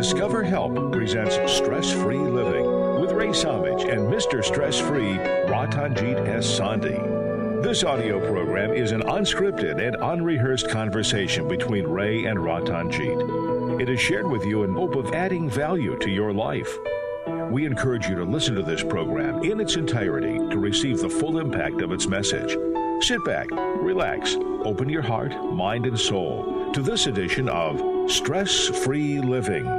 Discover Help presents Stress-Free Living with Ray Samich and Mr. Stress-Free Ratanjit S. Sandhi. This audio program is an unscripted and unrehearsed conversation between Ray and Ratanjit. It is shared with you in hope of adding value to your life. We encourage you to listen to this program in its entirety to receive the full impact of its message. Sit back, relax, open your heart, mind, and soul to this edition of Stress-Free Living.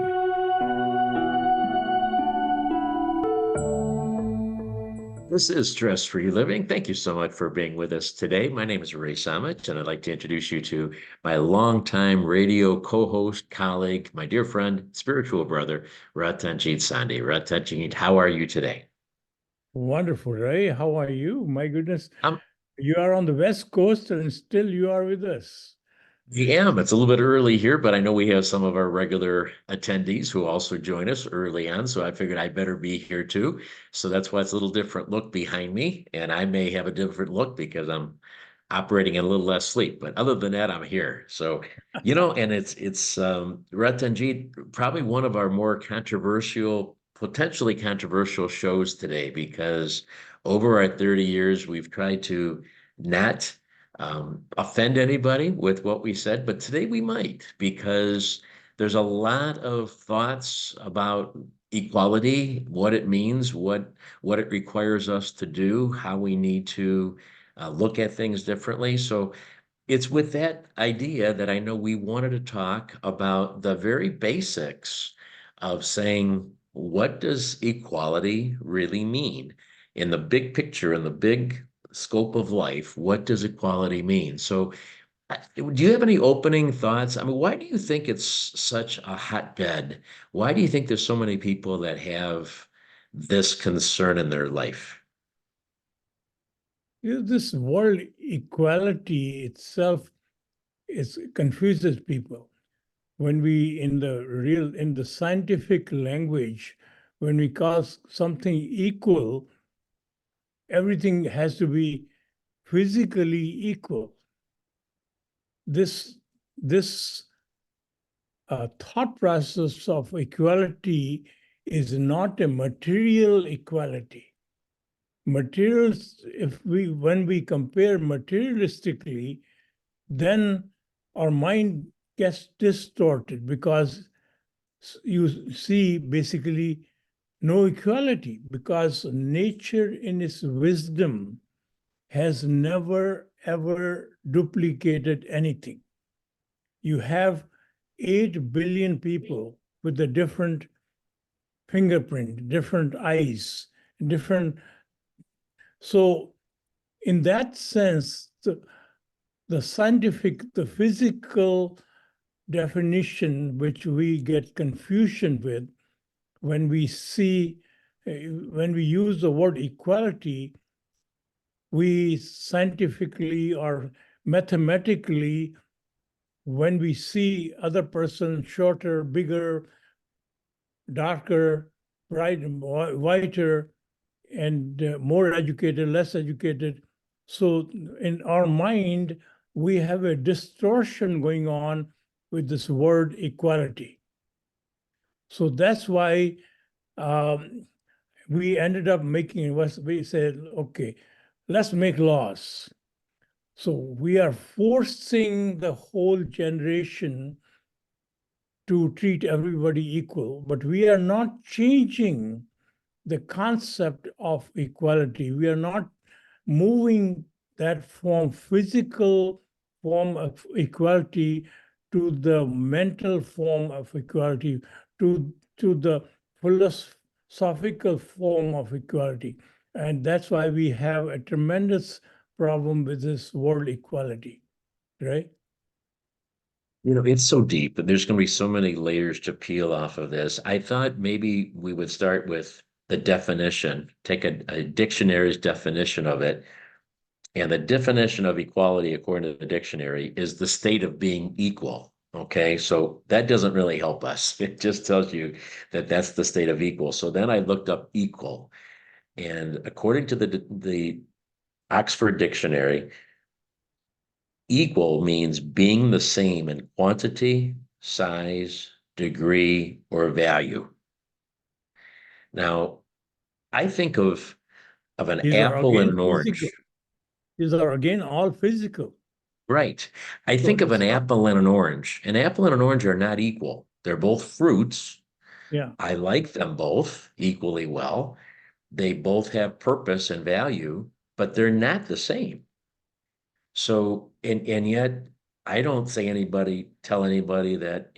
This is Stress-Free Living. Thank you so much for being with us today. My name is Ray Samich, and I'd like to introduce you to my longtime radio co-host, colleague, my dear friend, spiritual brother, Ratanjit Sandhi. Ratanjit, how are you today? Wonderful, Ray. How are you? My goodness, I'm you are on the West Coast and still you are with us. Yeah, it's a little bit early here, but I know we have some of our regular attendees who also join us early on, so I figured I better be here too. So that's why it's a little different look behind me, and I may have a different look because I'm operating in a little less sleep. But other than that, I'm here. So, and it's Ratanjit, probably one of our more controversial, potentially controversial shows today, because over our 30 years, we've tried to not offend anybody with what we said, but today we might, because there's a lot of thoughts about equality, what it means, what it requires us to do, how we need to look at things differently. So it's with that idea that I know we wanted to talk about the very basics of saying, what does equality really mean? In the big picture, in the big scope of life, what does equality mean? So, do you have any opening thoughts? I mean, why do you think it's such a hotbed? Why do you think there's so many people that have this concern in their life? This world equality itself confuses people. When we, in the scientific language, when we call something equal, everything has to be physically equal. This thought process of equality is not a material equality. Materials, when we compare materialistically, then our mind gets distorted, because you see basically no equality, because nature in its wisdom has never ever duplicated anything. You have 8 billion people with a different fingerprint, different eyes, different. So in that sense, the scientific, the physical definition, which we get confusion with when we use the word equality, we scientifically or mathematically, when we see other person shorter, bigger, darker, whiter, and more educated, less educated. So in our mind, we have a distortion going on with this word equality. So that's why we ended up we said, okay, let's make laws. So we are forcing the whole generation to treat everybody equal, but we are not changing the concept of equality. We are not moving that physical form of equality to the mental form of equality, to the philosophical form of equality. And that's why we have a tremendous problem with this word equality, right? It's so deep, and there's going to be so many layers to peel off of this. I thought maybe we would start with the definition, take a dictionary's definition of it. And the definition of equality, according to the dictionary, is the state of being equal. Okay, so that doesn't really help us. It just tells you that that's the state of equal. So then I looked up equal. And according to the Oxford Dictionary, equal means being the same in quantity, size, degree, or value. Now, I think of an These are apple and again an physical. orange. These are again all physical. Right. I So think of it's an not, apple and an orange. An apple and an orange are not equal. They're both fruits. yeah. I like them both equally well. They both have purpose and value, but they're not the same. So, and yet I don't tell anybody that,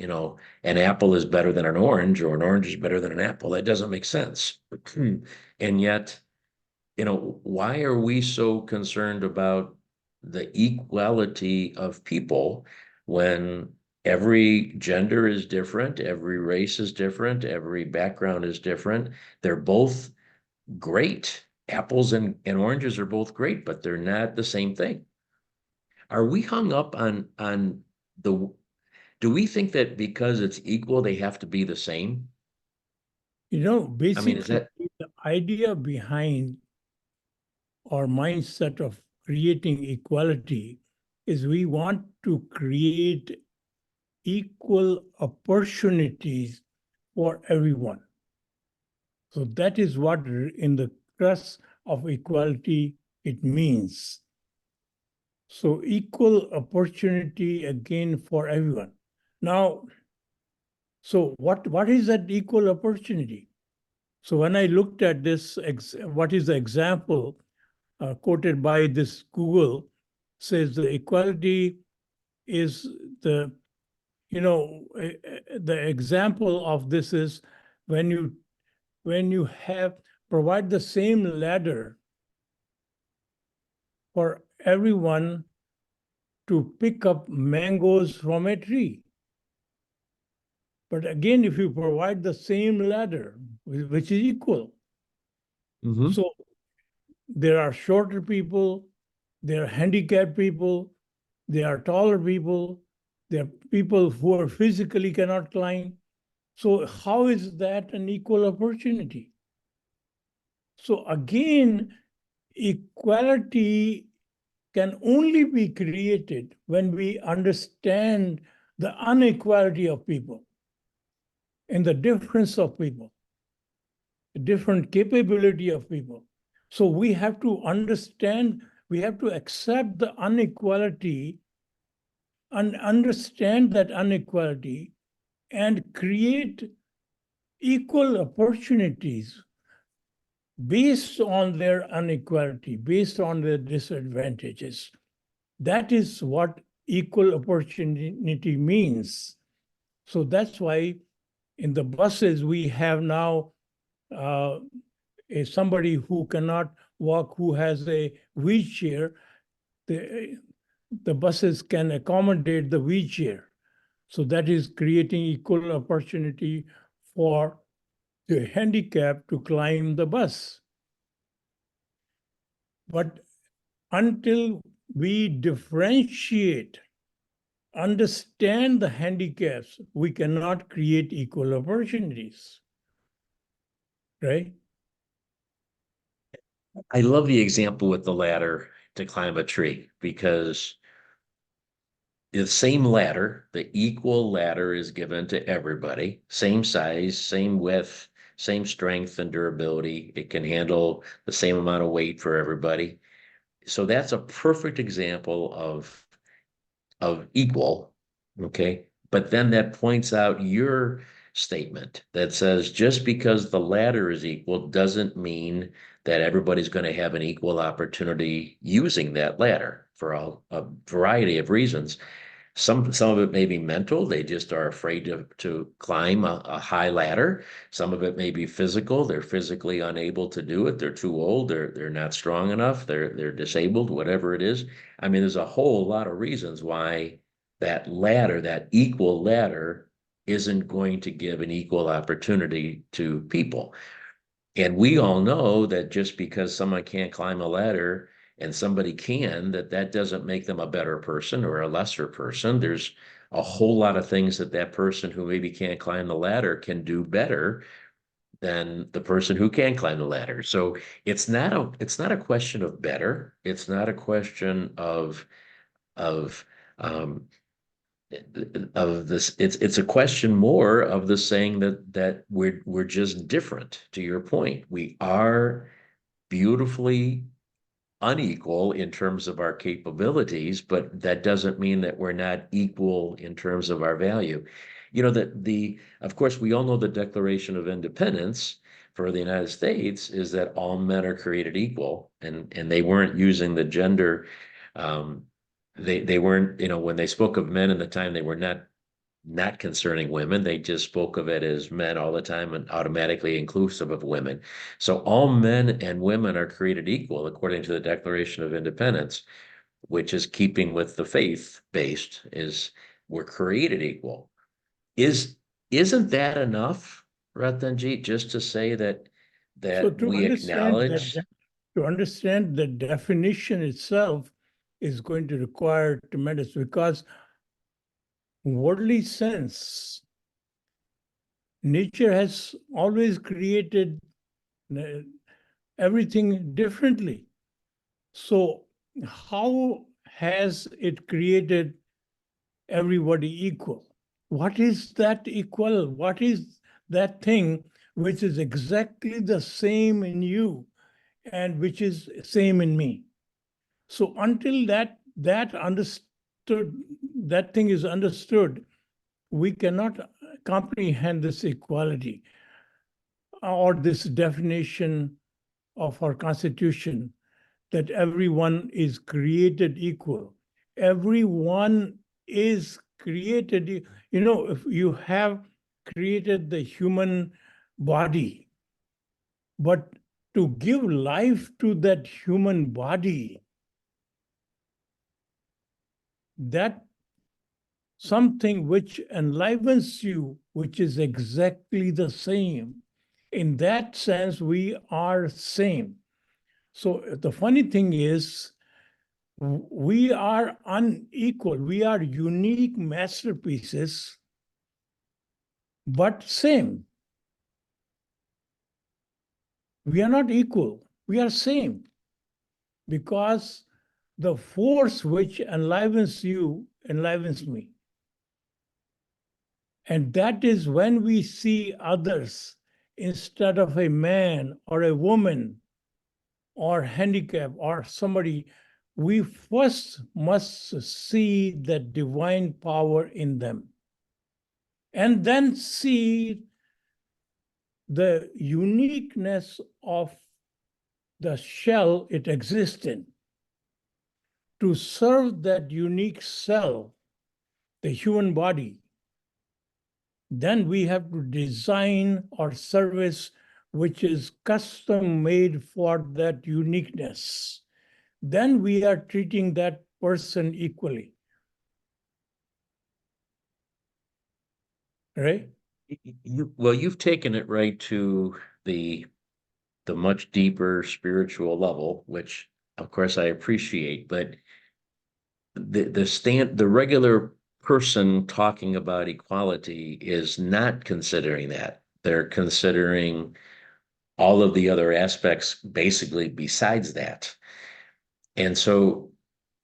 an apple is better than an orange or an orange is better than an apple. That doesn't make sense. And yet, why are we so concerned about the equality of people when every gender is different, every race is different, every background is different? They're both great. Apples and oranges are both great, but they're not the same thing. Are we hung up on the, do we think that because it's equal, they have to be the same? I mean, is Basically, that, the idea behind our mindset of creating equality is we want to create equal opportunities for everyone. So that is what in the crux of equality it means. So equal opportunity again for everyone. Now, so what is that equal opportunity? So when I looked at this, what is the example quoted by this Google says the equality is the example of this is when you have provide the same ladder for everyone to pick up mangoes from a tree. But again, if you provide the same ladder, which is equal, Mhm. so there are shorter people, there are handicapped people, there are taller people, there are people who are physically cannot climb. So how is that an equal opportunity? So again, equality can only be created when we understand the inequality of people and the difference of people, the different capability of people. So we have to understand, we have to accept the inequality and understand that inequality and create equal opportunities based on their inequality, based on their disadvantages. That is what equal opportunity means. So that's why in the buses we have now somebody who cannot walk, who has a wheelchair, the buses can accommodate the wheelchair. So that is creating equal opportunity for the handicapped to climb the bus. But until we differentiate, understand the handicaps, we cannot create equal opportunities, right? I love the example with the ladder to climb a tree because the same ladder, the equal ladder is given to everybody, same size, same width, same strength and durability. It can handle the same amount of weight for everybody. So that's a perfect example of equal, okay? But then that points out your statement that says just because the ladder is equal doesn't mean that everybody's going to have an equal opportunity using that ladder for a variety of reasons. Some of it may be mental. They just are afraid to climb a high ladder. Some of it may be physical. They're physically unable to do it. They're too old. They're not strong enough. They're disabled, whatever it is. I mean, there's a whole lot of reasons why that ladder, that equal ladder, isn't going to give an equal opportunity to people. And we all know that just because someone can't climb a ladder and somebody can, that doesn't make them a better person or a lesser person. There's a whole lot of things that person who maybe can't climb the ladder can do better than the person who can climb the ladder. So it's not a question of better. It's not a question of um, of this. It's a question more of the saying that we're just different. To your point, we are beautifully unequal in terms of our capabilities, but that doesn't mean that we're not equal in terms of our value. You know, that of course, we all know the Declaration of Independence for the United States is that all men are created equal, and they weren't using the gender. They weren't, you know, when they spoke of men in the time, they were not concerning women. They just spoke of it as men all the time and automatically inclusive of women. So all men and women are created equal according to the Declaration of Independence, which is keeping with the faith based, is we're created equal. Isn't that enough, Ratanjit, just to say that So we acknowledge? to understand the definition itself is going to require tremendous, because worldly sense, nature has always created everything differently. So how has it created everybody equal? What is that equal? What is that thing which is exactly the same in you and which is same in me? So until that thing is understood, we cannot comprehend this equality or this definition of our Constitution, that everyone is created equal. Everyone is created, you know, if you have created the human body, but to give life to that human body, that something which enlivens you, which is exactly the same. In that sense, we are same. So the funny thing is, we are unequal. We are unique masterpieces, but same. We are not equal. We are same, because the force which enlivens you enlivens me. And that is when we see others instead of a man or a woman or handicap or somebody, we first must see the divine power in them, and then see the uniqueness of the shell it exists in. To serve that unique cell, the human body, then we have to design our service which is custom made for that uniqueness. Then we are treating that person equally. Right? You've taken it right to the much deeper spiritual level, which of course I appreciate, but the regular person talking about equality is not considering that. They're considering all of the other aspects basically besides that. And so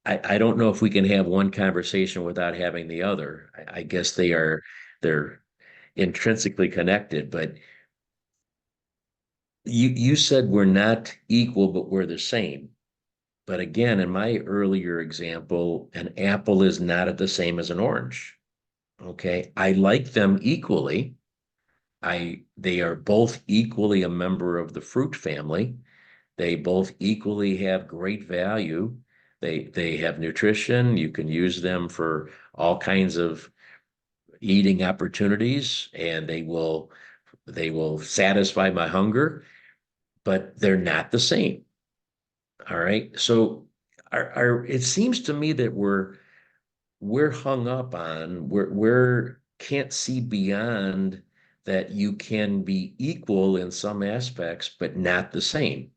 I don't know if we can have one conversation without having the other. I guess they're intrinsically connected, but you said we're not equal, but we're the same. But again, in my earlier example, an apple is not the same as an orange. Okay. I like them equally. They are both equally a member of the fruit family. They both equally have great value. They have nutrition. You can use them for all kinds of eating opportunities, and they will satisfy my hunger, but they're not the same. All right. So it seems to me that we're hung up on, we're can't see beyond that you can be equal in some aspects, but not the same.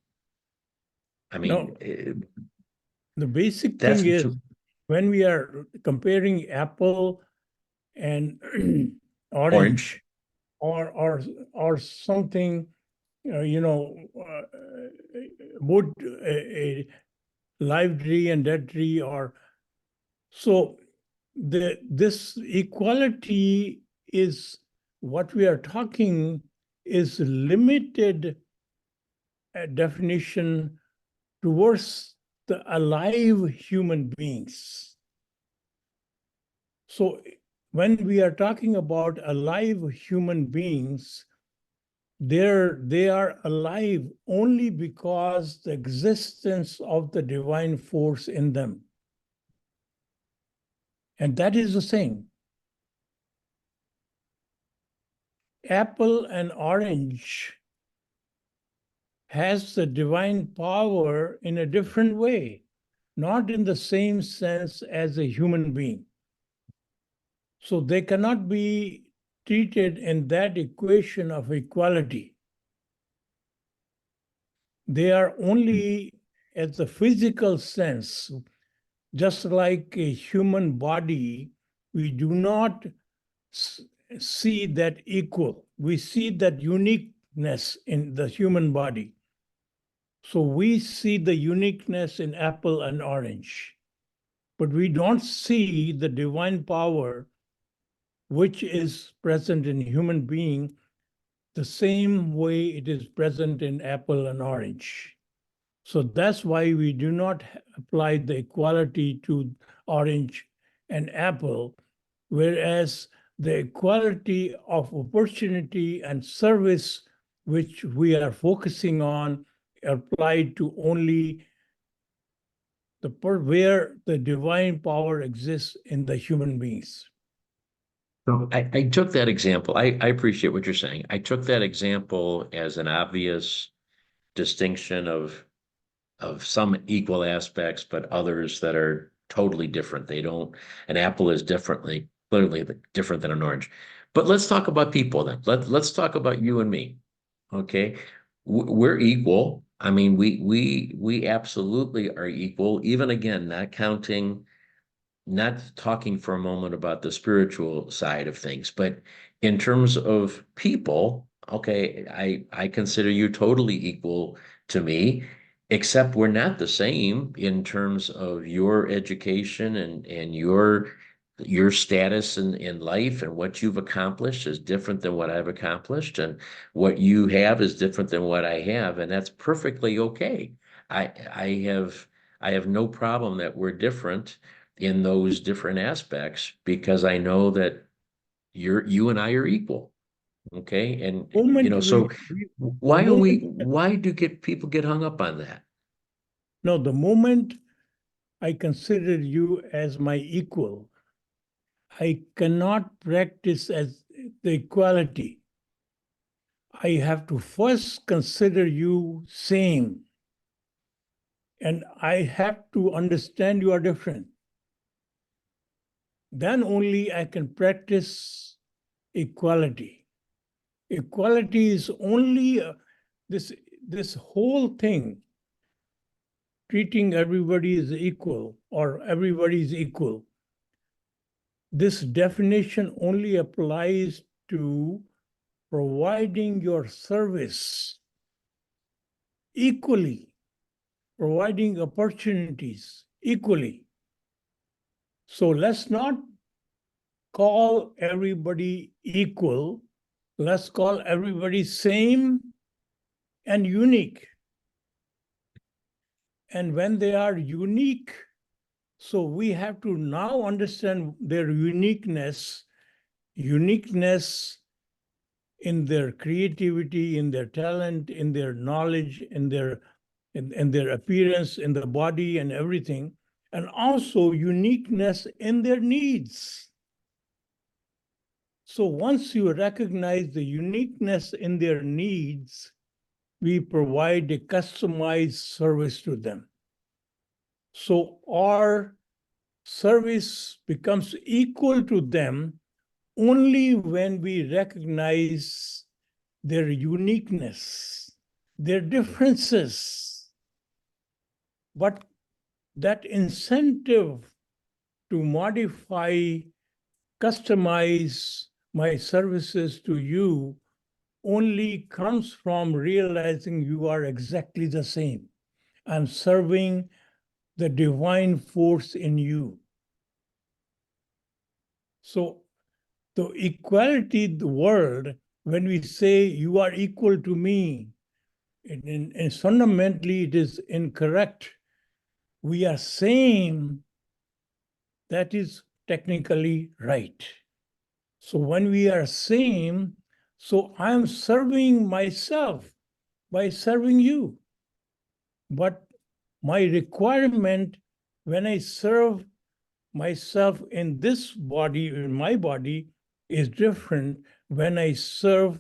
I No, mean, the basic that's thing is, when we are comparing apple and orange orange. or something, you know, wood, a live tree and dead tree, or so this equality is what we are talking is limited definition towards the alive human beings. So when we are talking about alive human beings, they are alive only because the existence of the divine force in them. And that is the same. Apple and orange has the divine power in a different way, not in the same sense as a human being. So they cannot be treated in that equation of equality. They are only as the physical sense, just like a human body, we do not see that equal. We see that uniqueness in the human body. So we see the uniqueness in apple and orange, but we don't see the divine power which is present in human being the same way it is present in apple and orange. So that's why we do not apply the equality to orange and apple, whereas the equality of opportunity and service, which we are focusing on, applied to only where the divine power exists in the human beings. So I took that example. I appreciate what you're saying. I took that example as an obvious distinction of some equal aspects, but others that are totally different. They don't, an apple is clearly different than an orange. But let's talk about people then. Let's talk about you and me. Okay. We're equal. I mean, we absolutely are equal, even again, not talking for a moment about the spiritual side of things, but in terms of people, okay, I consider you totally equal to me, except we're not the same in terms of your education and your status in life, and what you've accomplished is different than what I've accomplished, and what you have is different than what I have, and that's perfectly okay. I have no problem that we're different in those different aspects, because I know that you and I are equal. Okay. And so why do people get hung up on that? No, the moment I consider you as my equal, I cannot practice as the equality. I have to first consider you same. And I have to understand you are different. Then only I can practice equality. Equality is only this whole thing, treating everybody as equal or everybody is equal. This definition only applies to providing your service equally, providing opportunities equally. So let's not call everybody equal. Let's call everybody same and unique. And when they are unique, so we have to now understand their uniqueness in their creativity, in their talent, in their knowledge, in their appearance, in the body and everything, and also uniqueness in their needs. So once you recognize the uniqueness in their needs, we provide a customized service to them. So our service becomes equal to them only when we recognize their uniqueness, their differences. But that incentive to modify, customize my services to you only comes from realizing you are exactly the same. I'm serving the divine force in you. So the equality, the world, when we say you are equal to me, and fundamentally it is incorrect. We are same, that is technically right. So when we are same, so I'm serving myself by serving you. But my requirement when I serve myself in this body, in my body, is different when I serve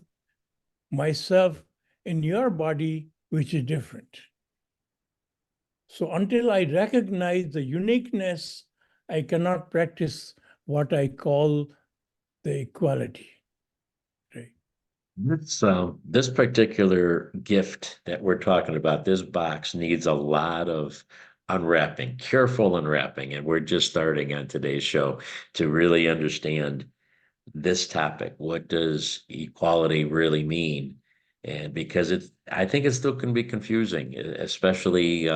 myself in your body, which is different. So until I recognize the uniqueness, I cannot practice what I call the equality. Right? This particular gift that we're talking about, this box needs a lot of unwrapping, careful unwrapping, and we're just starting on today's show to really understand this topic. What does equality really mean? And because I think it still can be confusing, especially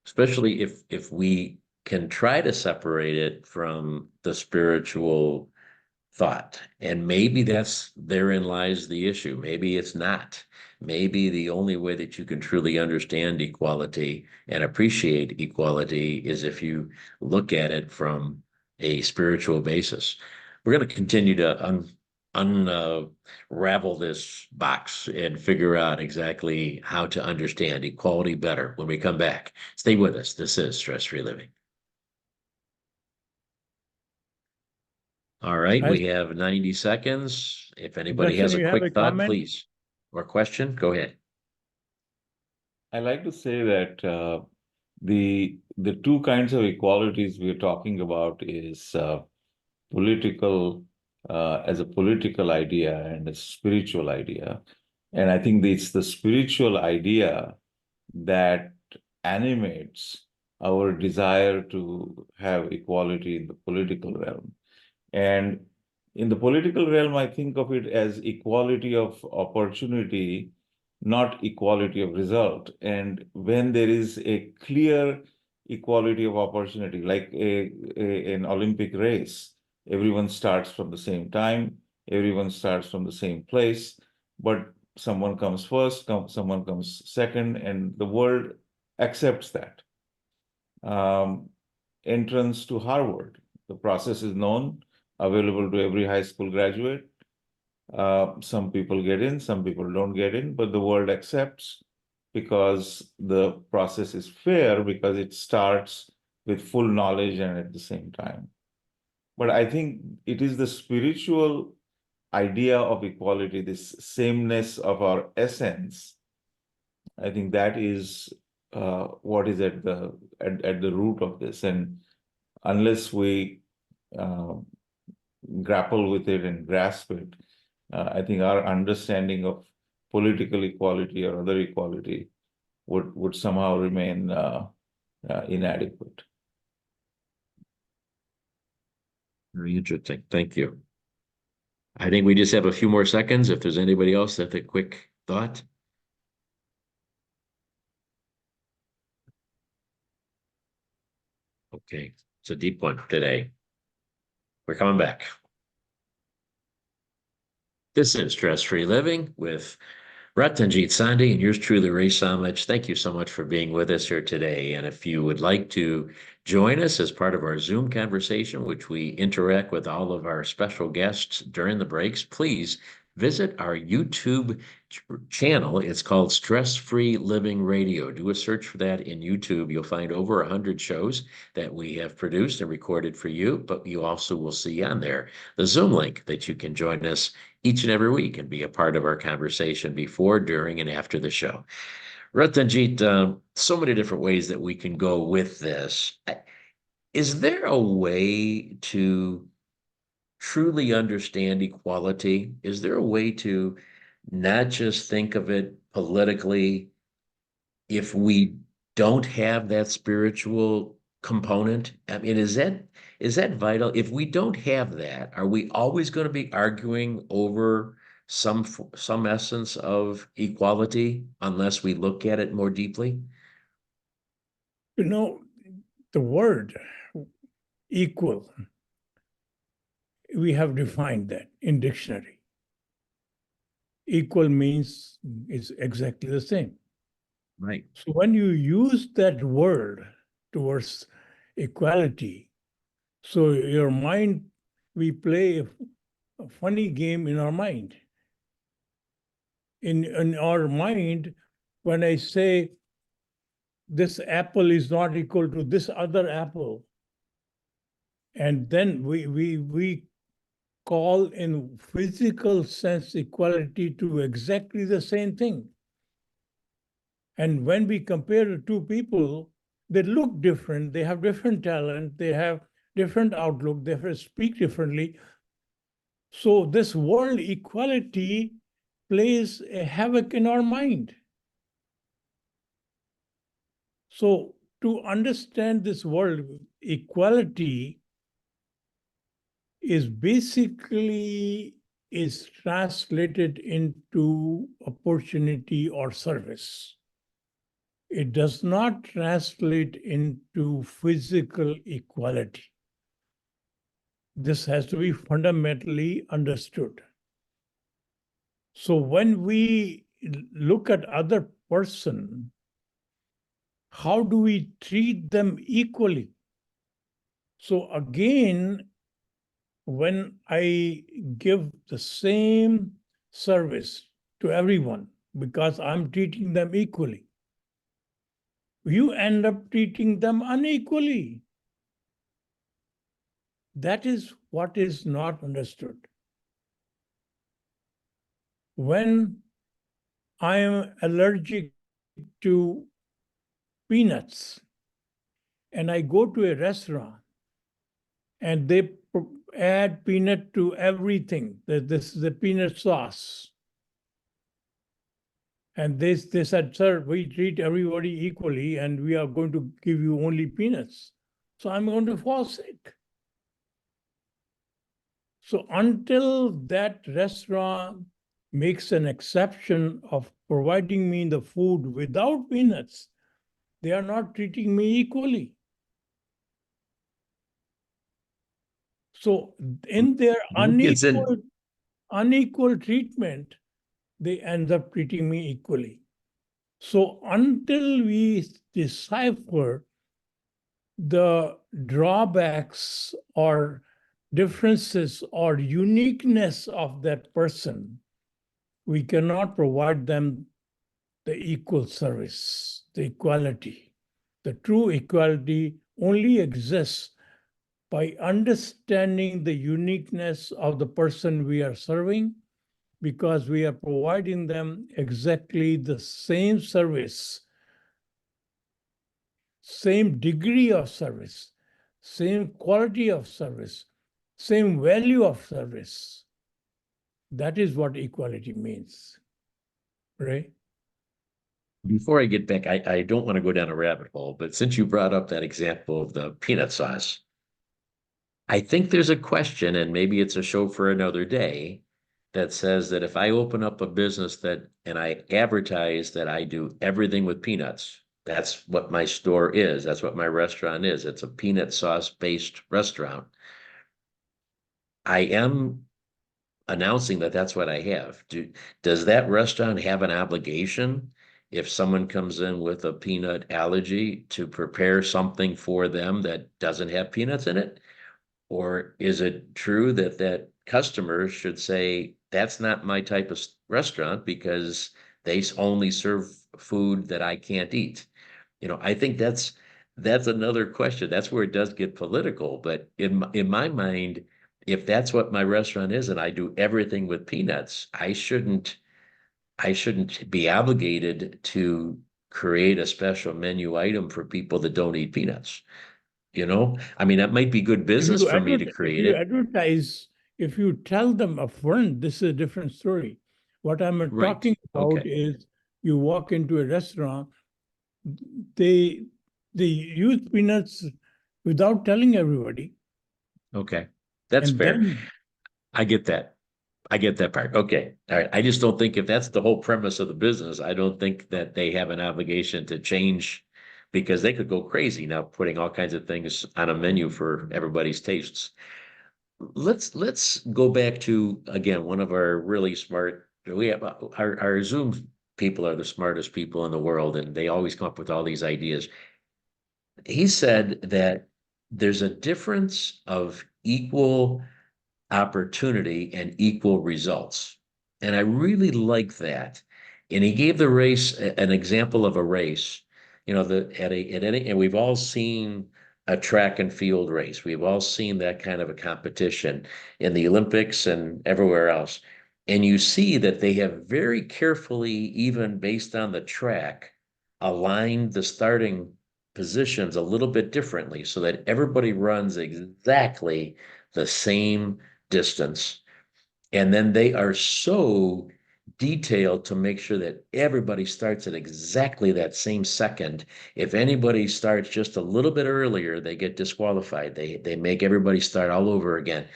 if we can try to separate it from the spiritual thought. And maybe therein lies the issue. Maybe it's not. Maybe the only way that you can truly understand equality and appreciate equality is if you look at it from a spiritual basis. We're going to continue to unravel this box and figure out exactly how to understand equality better when we come back. Stay with us. This is Stress Free Living. All right, we have 90 seconds. If anybody has a quick thought, please. Or question, go ahead. I like to say that the two kinds of equalities we're talking about is political as a political idea and a spiritual idea. And I think it's the spiritual idea that animates our desire to have equality in the political realm. And in the political realm, I think of it as equality of opportunity, not equality of result. And when there is a clear equality of opportunity, like an Olympic race, everyone starts from the same time, everyone starts from the same place, but someone comes first, someone comes second, and the world accepts that. Entrance to Harvard, the process is known, available to every high school graduate. Some people get in, some people don't get in, but the world accepts because the process is fair, because it starts with full knowledge and at the same time. But I think it is the spiritual idea of equality, this sameness of our essence. I think that is what is at the root of this. And unless we grapple with it and grasp it, I think our understanding of political equality or other equality would somehow remain inadequate. Very interesting. Thank you. I think we just have a few more seconds. If there's anybody else that a quick thought. Okay, it's a deep one today. We're coming back. This is Stress Free Living with Ratanjit Sandhi and yours truly, Ray Samich. Thank you so much for being with us here today. And if you would like to join us as part of our Zoom conversation, which we interact with all of our special guests during the breaks, please visit our YouTube channel. It's called Stress Free Living Radio. Do a search for that in YouTube. You'll find over 100 shows that we have produced and recorded for you, but you also will see on there the Zoom link that you can join us each and every week and be a part of our conversation before, during, and after the show. Ratanjit, so many different ways that we can go with this. Is there a way to truly understand equality? Is there a way to not just think of it politically if we don't have that spiritual component? I mean, is that vital? If we don't have that, are we always going to be arguing over some essence of equality unless we look at it more deeply? You know, the word equal we have defined that in dictionary. Equal means is exactly the same. Right. So when you use that word towards equality, so your mind, we play a funny game in our mind. In our mind, when I say this apple is not equal to this other apple, and then we call in physical sense equality to exactly the same thing. And when we compare the two people, they look different, they have different talent, they have different outlook, they speak differently. So this world equality plays a havoc in our mind. So to understand this world equality is basically is translated into opportunity or service. It does not translate into physical equality. This has to be fundamentally understood. So when we look at other person, how do we treat them equally? So again, when I give the same service to everyone, because I'm treating them equally, you end up treating them unequally. That is what is not understood. When I am allergic to peanuts and I go to a restaurant and they add peanut to everything, this is the peanut sauce. And they said, sir, we treat everybody equally and we are going to give you only peanuts. So I'm going to fall sick. So until that restaurant makes an exception of providing me the food without peanuts, they are not treating me equally. So in their unequal treatment, they end up treating me equally. So until we decipher the drawbacks or differences or uniqueness of that person, we cannot provide them the equal service, the equality. The true equality only exists by understanding the uniqueness of the person we are serving, because we are providing them exactly the same service, same degree of service, same quality of service, same value of service. That is what equality means, right? Before I get back, I don't want to go down a rabbit hole, but since you brought up that example of the peanut sauce, I think there's a question, and maybe it's a show for another day, that says that if I open up a business and I advertise that I do everything with peanuts, that's what my store is, that's what my restaurant is. It's a peanut sauce based restaurant. I am announcing that that's what I have. Does that restaurant have an obligation, if someone comes in with a peanut allergy, to prepare something for them that doesn't have peanuts in it? Or is it true that that customer should say, that's not my type of restaurant because they only serve food that I can't eat? I think that's another question. That's where it does get political. But in my mind, if that's what my restaurant is and I do everything with peanuts, I shouldn't be obligated to create a special menu item for people that don't eat peanuts. I mean, that might be good business for me to create it. If you tell them upfront, this is a different story. What I'm Right. talking about Okay. is you walk into a restaurant, they use peanuts without telling everybody. Okay. That's And fair. then I get that. I get that part. Okay. All right. I just don't think if that's the whole premise of the business, I don't think that they have an obligation to change, because they could go crazy now putting all kinds of things on a menu for everybody's tastes. let's go back to, again, one of our really smart, we have our Zoom people are the smartest people in the world, and they always come up with all these ideas. He said that there's a difference of equal opportunity and equal results. And I really like that. And he gave the race an example of a race, and we've all seen a track and field race. We've all seen that kind of a competition in the Olympics and everywhere else. And you see that they have very carefully, even based on the track, aligned the starting positions a little bit differently so that everybody runs exactly the same distance. And then they are so detailed to make sure that everybody starts at exactly that same second. If anybody starts just a little bit earlier, they get disqualified. They make everybody start all over again.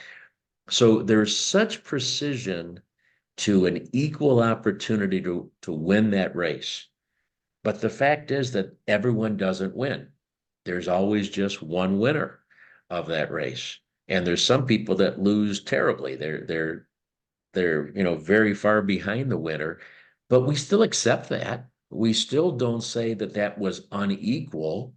So there's such precision to an equal opportunity to win that race. But the fact is that everyone doesn't win. There's always just one winner of that race. And there's some people that lose terribly. They're very far behind the winner, but we still accept that. We still don't say that that was unequal,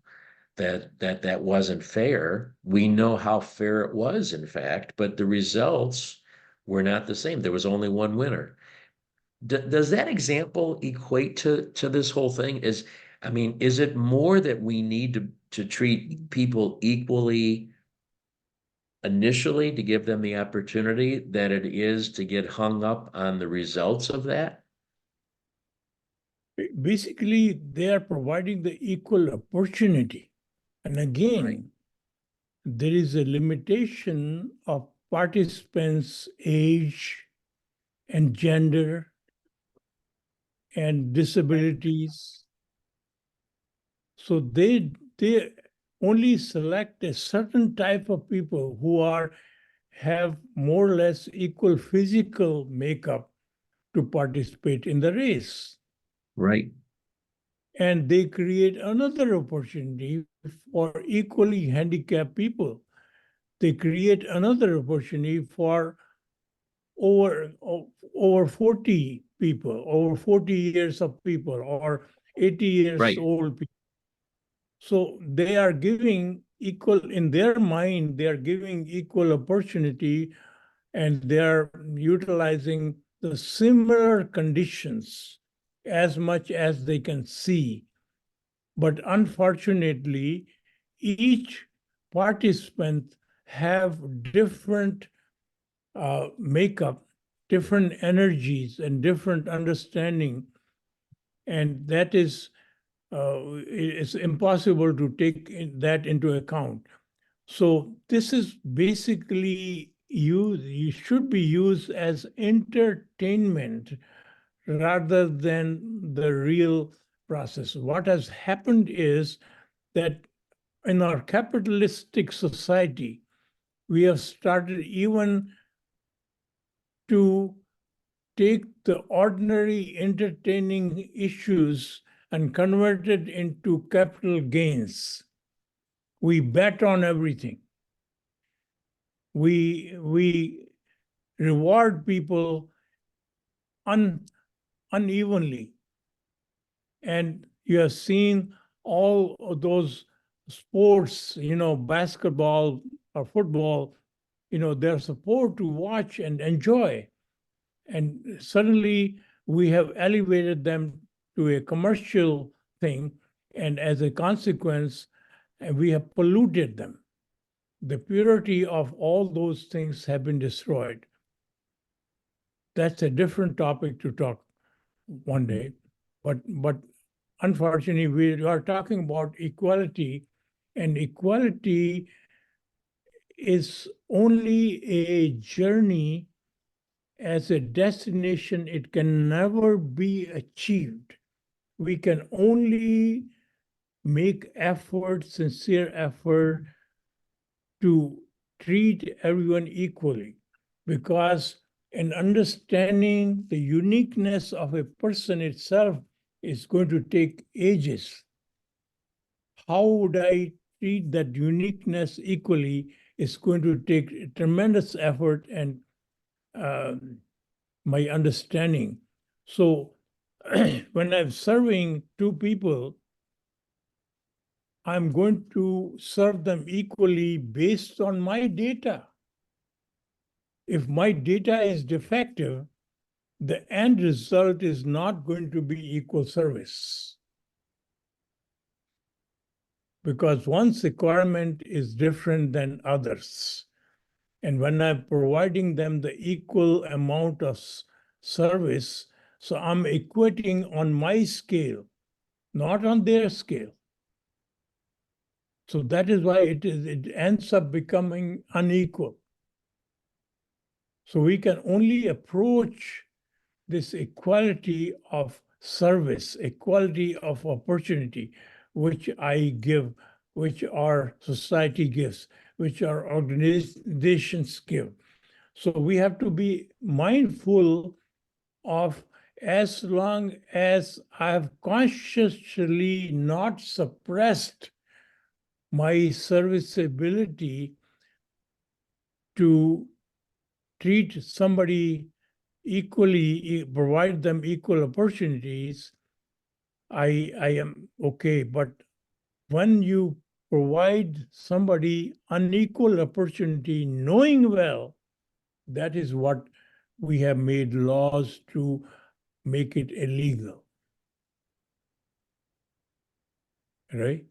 that wasn't fair. We know how fair it was, in fact, but the results were not the same. There was only one winner. Does that example equate to this whole thing? Is it more that we need to treat people equally initially to give them the opportunity that it is to get hung up on the results of that? Basically, they are providing the equal opportunity. And again, Right. there is a limitation of participants' age and gender and disabilities. So they only select a certain type of people who have more or less equal physical makeup to participate in the race. Right. And they create another opportunity for equally handicapped people. They create another opportunity for over 40 people, over 40 years of people, or 80 years Right. old people. So they are giving equal, in their mind, they are giving equal opportunity, and they are utilizing the similar conditions as much as they can see. But unfortunately, each participant have different makeup, different energies, and different understanding. And that is it's impossible to take that into account. So this is basically you should be used as entertainment rather than the real process. What has happened is that in our capitalistic society, we have started even to take the ordinary entertaining issues and convert it into capital gains. We bet on everything. We reward people unevenly. And you have seen all of those sports, basketball or football, they're supposed to watch and enjoy. And suddenly we have elevated them to a commercial thing. And as a consequence, we have polluted them. The purity of all those things have been destroyed. That's a different topic to talk one day. But unfortunately, we are talking about equality, and equality is only a journey. As a destination, it can never be achieved. We can only make effort, sincere effort, to treat everyone equally, because in understanding the uniqueness of a person itself is going to take ages. How would I treat that uniqueness equally it's going to take tremendous effort and my understanding. So when I'm serving two people, I'm going to serve them equally based on my data. If my data is defective, the end result is not going to be equal service. Because one's requirement is different than others. And when I'm providing them the equal amount of service, so I'm equating on my scale, not on their scale. So that is why it ends up becoming unequal. So we can only approach this equality of service, equality of opportunity, which I give, which our society gives, which our organizations give. So we have to be mindful of, as long as I have consciously not suppressed my serviceability to treat somebody equally, provide them equal opportunities, I am okay. But when you provide somebody unequal opportunity, knowing well, that is what we have made laws to make it illegal. Right?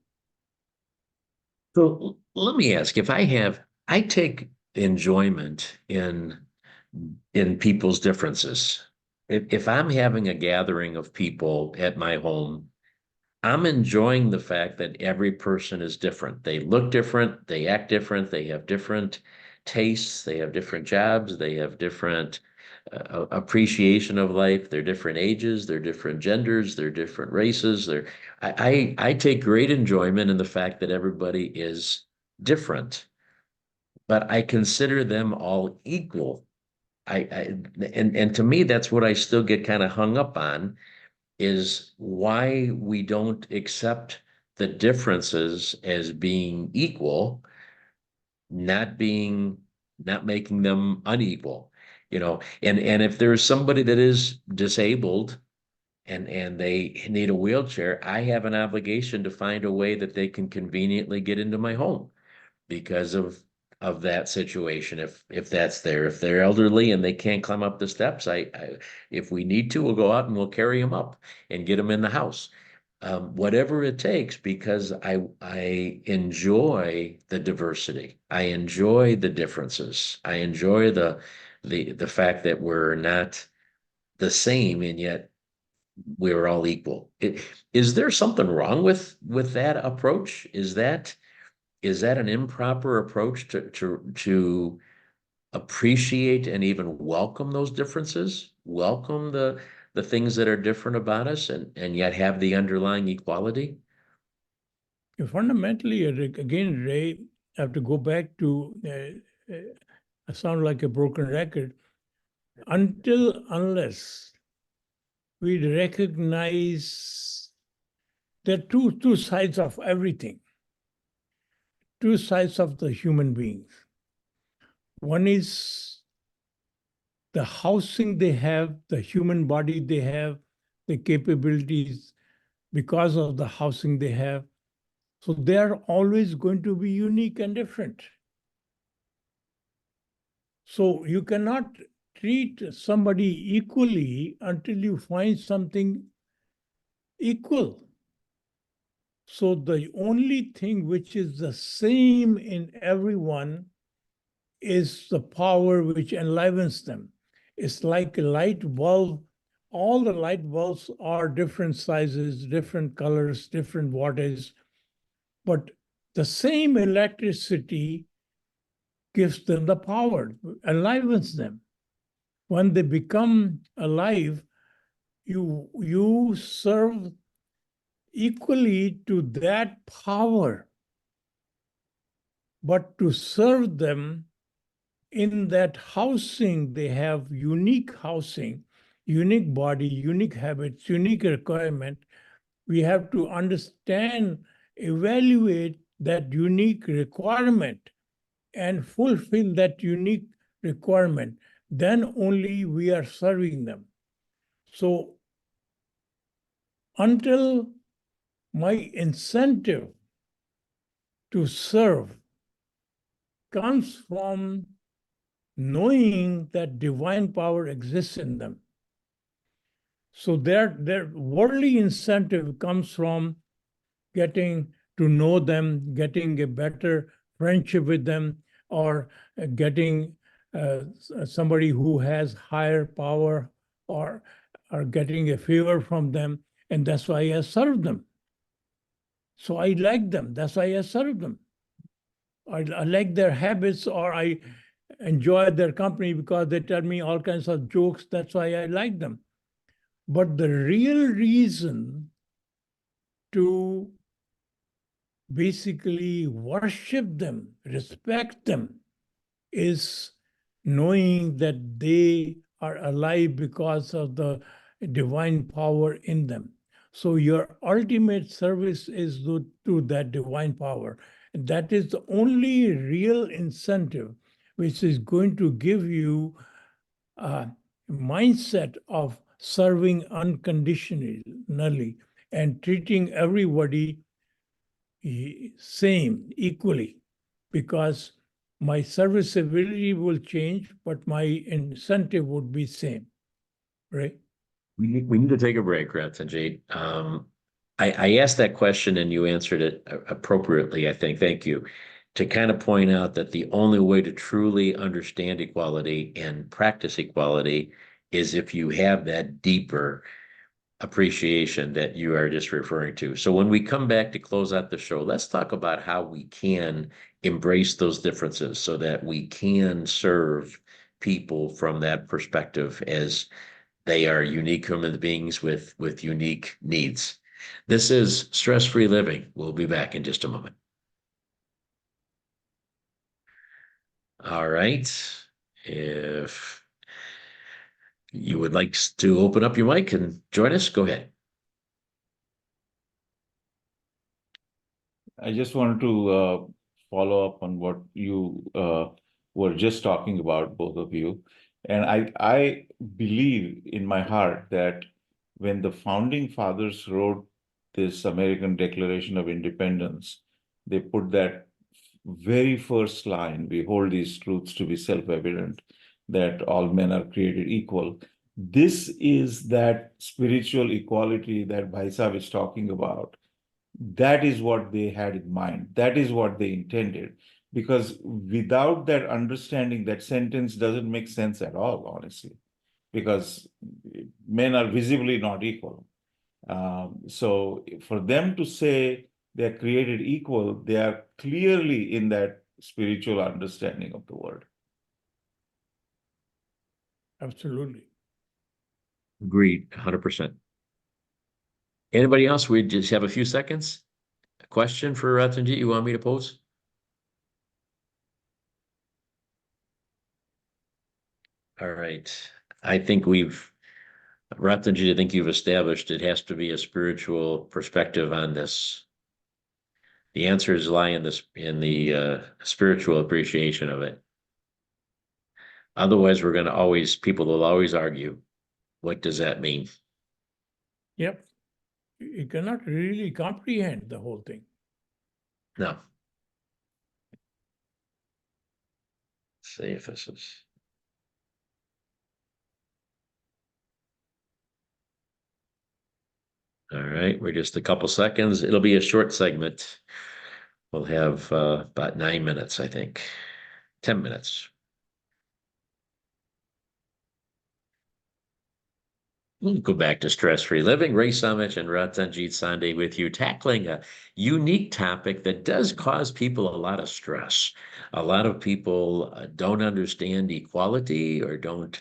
So let me ask, I take enjoyment in people's differences. If I'm having a gathering of people at my home, I'm enjoying the fact that every person is different. They look different, they act different, they have different tastes, they have different jobs, they have different appreciation of life. They're different ages, they're different genders, they're different races. I take great enjoyment in the fact that everybody is different, but I consider them all equal. And to me, that's what I still get kind of hung up on, is why we don't accept the differences as being equal, not making them unequal, and if there's somebody that is disabled and they need a wheelchair, I have an obligation to find a way that they can conveniently get into my home because of that situation. If that's there, if they're elderly and they can't climb up the steps, I if we need to, we'll go out and we'll carry them up and get them in the house. Whatever it takes, because I enjoy the diversity. I enjoy the differences. I enjoy the fact that we're not the same and yet we're all equal. Is there something wrong with that approach? Is that an improper approach to appreciate and even welcome those differences, welcome the things that are different about us, and yet have the underlying equality? Fundamentally, again, Ray, I have to go back to, I sound like a broken record, unless we recognize there are two sides of everything, two sides of the human beings. One is the housing they have, the human body they have, the capabilities because of the housing they have. So they are always going to be unique and different. So you cannot treat somebody equally until you find something equal. So the only thing which is the same in everyone is the power which enlivens them. It's like a light bulb. All the light bulbs are different sizes, different colors, different wattage, but the same electricity gives them the power, enlivens them. When they become alive, you serve equally to that power, but to serve them in that housing, they have unique housing, unique body, unique habits, unique requirement. We have to understand, evaluate that unique requirement and fulfill that unique requirement, then only we are serving them. So until my incentive to serve comes from knowing that divine power exists in them. So their worldly incentive comes from getting to know them, getting a better friendship with them, or getting somebody who has higher power, or getting a favor from them, and that's why I serve them. So I like them. That's why I serve them. I like their habits, or I enjoy their company because they tell me all kinds of jokes. That's why I like them. But the real reason to basically worship them, respect them, is knowing that they are alive because of the divine power in them. So your ultimate service is to that divine power. And that is the only real incentive which is going to give you a mindset of serving unconditionally and treating everybody same, equally, because my serviceability will change, but my incentive would be same, right? We need to take a break, Ratanjit. I asked that question and you answered it appropriately, I think. Thank you. To kind of point out that the only way to truly understand equality and practice equality is if you have that deeper appreciation that you are just referring to. So when we come back to close out the show, let's talk about how we can embrace those differences so that we can serve people from that perspective as they are unique human beings with unique needs. This is Stress-Free Living. We'll be back in just a moment. All right. If you would like to open up your mic and join us, go ahead. I just wanted to follow up on what you were just talking about, both of you. And I believe in my heart that when the founding fathers wrote this American Declaration of Independence, they put that very first line, we hold these truths to be self-evident, that all men are created equal. This is that spiritual equality that Bhai Sahib is talking about. That is what they had in mind. That is what they intended. Because without that understanding, that sentence doesn't make sense at all, honestly, because men are visibly not equal. So for them to say they're created equal, they are clearly in that spiritual understanding of the word. Absolutely. Agreed, 100%. Anybody else? We just have a few seconds. A question for Ratanjit you want me to pose? All right. I think Ratanjit, I think you've established it has to be a spiritual perspective on this. The answers lie in the spiritual appreciation of it. Otherwise, people will always argue, what does that mean? Yep. You cannot really comprehend the whole thing. No. Let's see if this is. All right, we're just a couple seconds. It'll be a short segment. We'll have about 9 minutes, I think. 10 minutes. We'll go back to Stress-Free Living. Ray Samich and Ratanjit Sunday with you, tackling a unique topic that does cause people a lot of stress. A lot of people don't understand equality or don't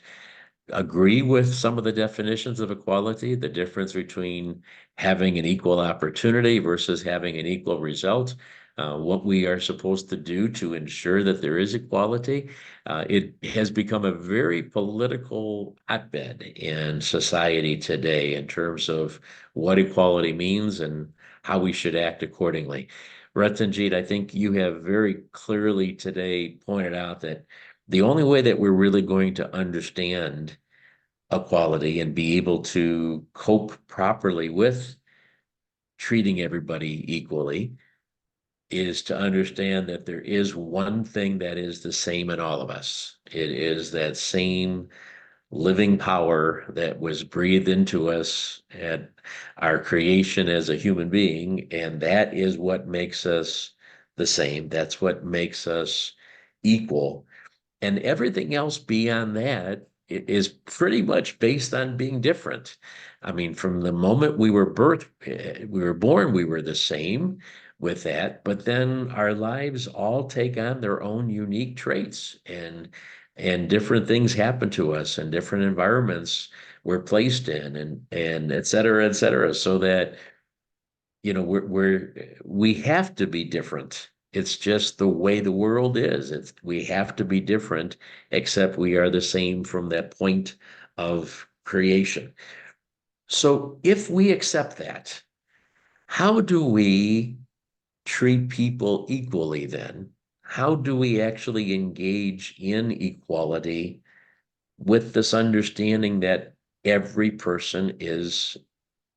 agree with some of the definitions of equality, the difference between having an equal opportunity versus having an equal result, what we are supposed to do to ensure that there is equality. It has become a very political hotbed in society today in terms of what equality means and how we should act accordingly. Ratanjit, I think you have very clearly today pointed out that the only way that we're really going to understand equality and be able to cope properly with treating everybody equally is to understand that there is one thing that is the same in all of us. It is that same living power that was breathed into us at our creation as a human being. And that is what makes us the same. That's what makes us equal. And everything else beyond that is pretty much based on being different. I mean, from the moment we were born, we were the same with that, but then our lives all take on their own unique traits, and different things happen to us, and different environments we're placed in, and et cetera, et cetera, so that we have to be different. It's just the way the world is. We have to be different, except we are the same from that point of creation. So if we accept that, how do we treat people equally then? How do we actually engage in equality with this understanding that every person is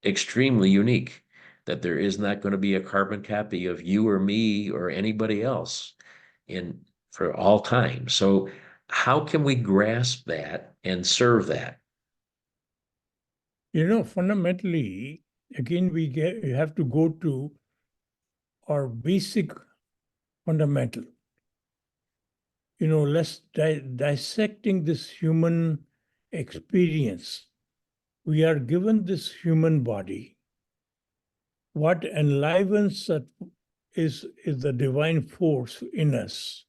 extremely unique, that there is not going to be a carbon copy of you or me or anybody else in for all time? So how can we grasp that and serve that? Fundamentally, again, we have to go to our basic fundamental. Let's dissecting this human experience. We are given this human body. What enlivens is the divine force in us.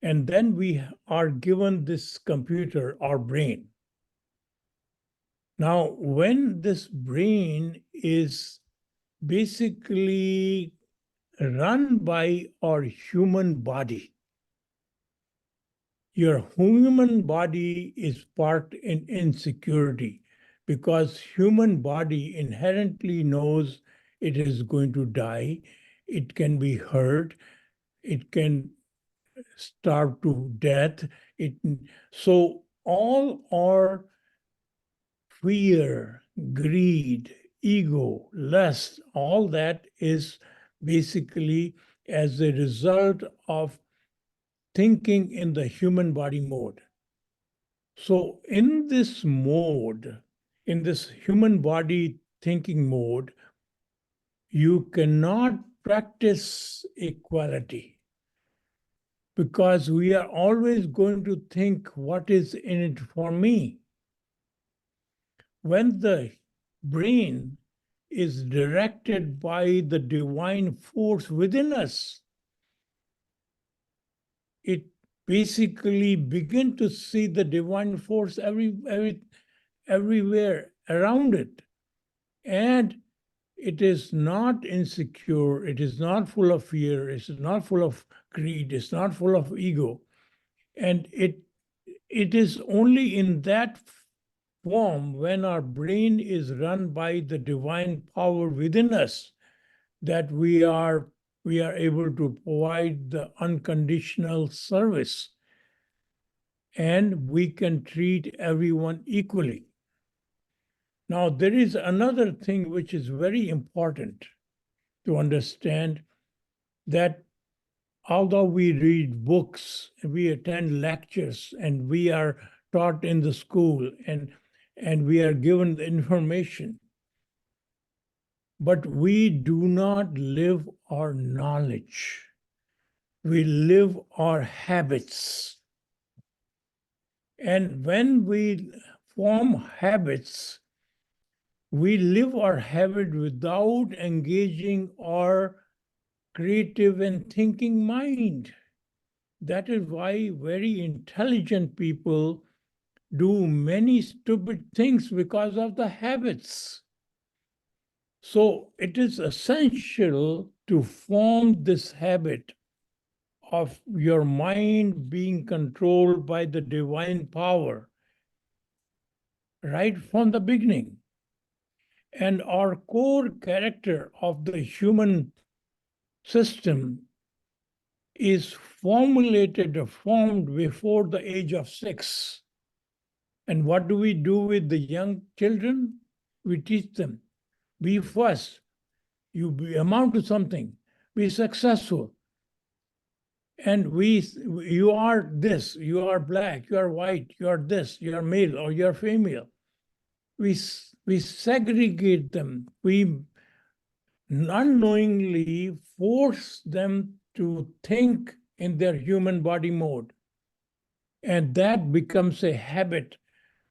And then we are given this computer, our brain. Now, when this brain is basically run by our human body, your human body is part in insecurity, because human body inherently knows it is going to die, it can be hurt, it can starve to death. So all our fear, greed, ego, lust, all that is basically as a result of thinking in the human body mode. So in this mode, in this human body thinking mode, you cannot practice equality, because we are always going to think, what is in it for me? When the brain is directed by the divine force within us, it basically begins to see the divine force everywhere around it. And it is not insecure, it is not full of fear, it's not full of greed, it's not full of ego. And it is only in that form, when our brain is run by the divine power within us, that we are able to provide the unconditional service, and we can treat everyone equally. Now, there is another thing which is very important to understand, that although we read books, we attend lectures, and we are taught in the school, and we are given the information, but we do not live our knowledge. We live our habits. And when we form habits, we live our habit without engaging our creative and thinking mind. That is why very intelligent people do many stupid things, because of the habits. So it is essential to form this habit of your mind being controlled by the divine power right from the beginning. And our core character of the human system is formulated or formed before the age of 6. And what do we do with the young children? We teach them, be first, amount to something, be successful. And you are this, you are black, you are white, you are this, you are male or you are female. We segregate them. We unknowingly force them to think in their human body mode. And that becomes a habit,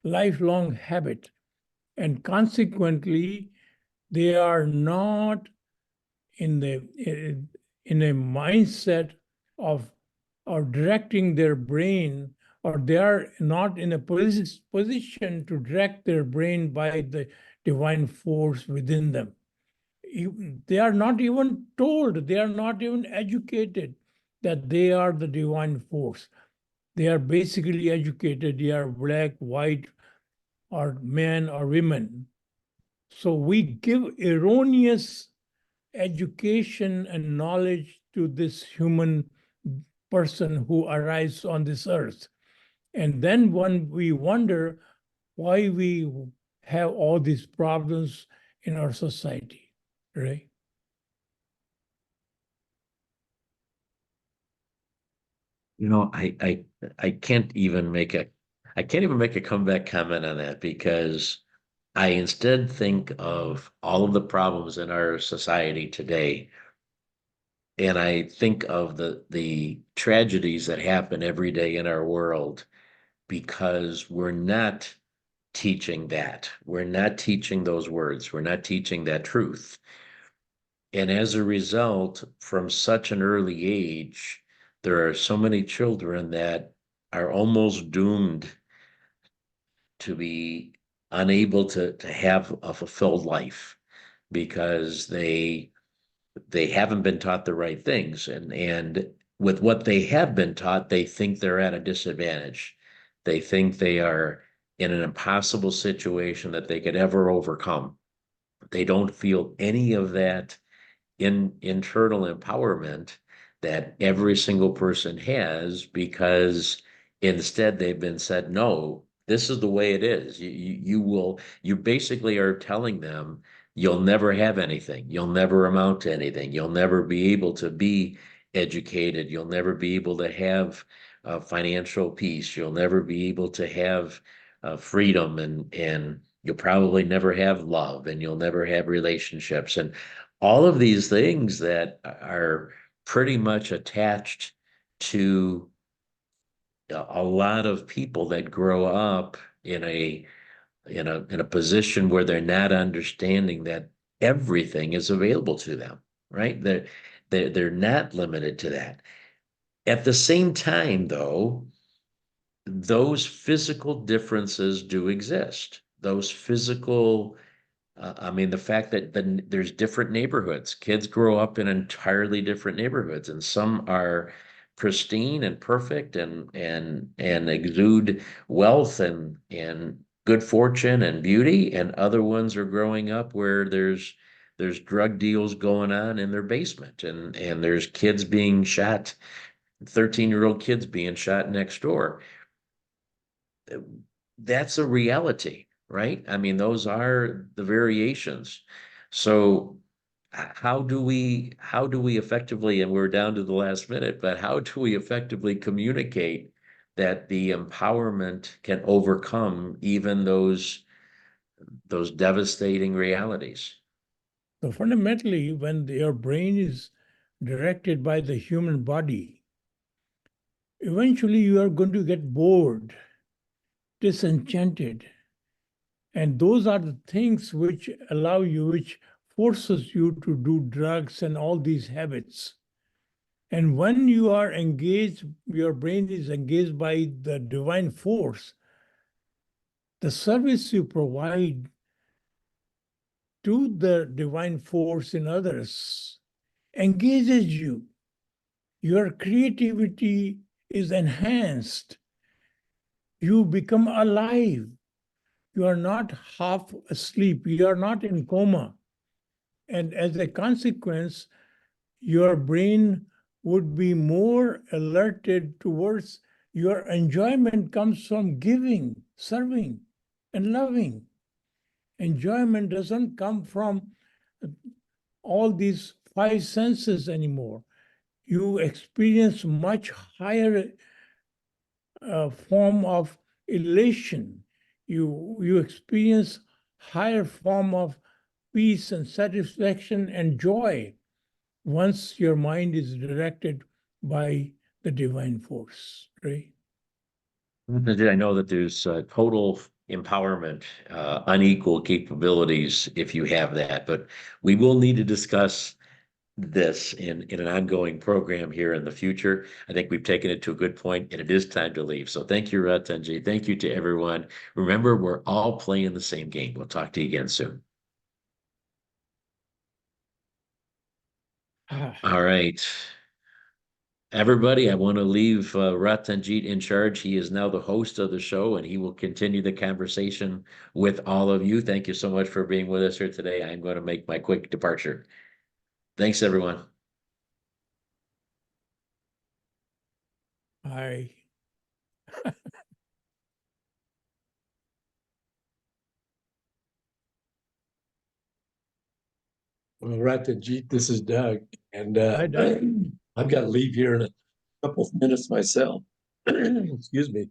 lifelong habit. And consequently, they are not in a mindset of directing their brain, or they are not in a position to direct their brain by the divine force within them. They are not even told, they are not even educated that they are the divine force. They are basically educated, they are black, white, or men or women. So we give erroneous education and knowledge to this human person who arrives on this earth. And then when we wonder why we have all these problems in our society, right? I can't even make a comeback comment on that, because I instead think of all of the problems in our society today, and I think of the tragedies that happen every day in our world, because we're not teaching that. We're not teaching those words. We're not teaching that truth. And as a result, from such an early age, there are so many children that are almost doomed to be unable to have a fulfilled life, because they haven't been taught the right things, and with what they have been taught, they think they're at a disadvantage. They think they are in an impossible situation that they could ever overcome. They don't feel any of that internal empowerment that every single person has, because instead they've been said, no, this is the way it is. You basically are telling them, you'll never have anything. You'll never amount to anything. You'll never be able to be educated. You'll never be able to have financial peace. You'll never be able to have freedom, and you'll probably never have love, and you'll never have relationships. And all of these things that are pretty much attached to a lot of people that grow up in a position where they're not understanding that everything is available to them, right? They're not limited to that. At the same time, though, those physical differences do exist. Those physical I mean, the fact that there's different neighborhoods. Kids grow up in entirely different neighborhoods, and some are pristine and perfect and exude wealth and good fortune and beauty, and other ones are growing up where there's drug deals going on in their basement, and there's kids being shot, 13-year-old kids being shot next door. That's a reality, right? I mean, those are the variations. So how do we effectively, and we're down to the last minute, but how do we effectively communicate that the empowerment can overcome even those devastating realities? So fundamentally, when your brain is directed by the human body, eventually you are going to get bored, disenchanted. And those are the things which which forces you to do drugs and all these habits. And when you are engaged, your brain is engaged by the divine force, the service you provide to the divine force in others engages you. Your creativity is enhanced. You become alive. You are not half asleep. You are not in coma. And as a consequence, your brain would be more alerted towards your enjoyment comes from giving, serving, and loving. Enjoyment doesn't come from all these five senses anymore. You experience much higher form of elation. You experience higher form of peace and satisfaction and joy once your mind is directed by the divine force, right? I know that there's total empowerment, unequal capabilities if you have that, but we will need to discuss this in an ongoing program here in the future. I think we've taken it to a good point, and it is time to leave. So thank you, Ratanjit. Thank you to everyone. Remember, we're all playing the same game. We'll talk to you again soon. All right. Everybody, I want to leave Ratanjit in charge. He is now the host of the show, and he will continue the conversation with all of you. Thank you so much for being with us here today. I'm going to make my quick departure. Thanks, everyone. I Well, Ratanjit, this is Doug, and Hi, Doug. I've got to leave here in a couple of minutes myself. Excuse me,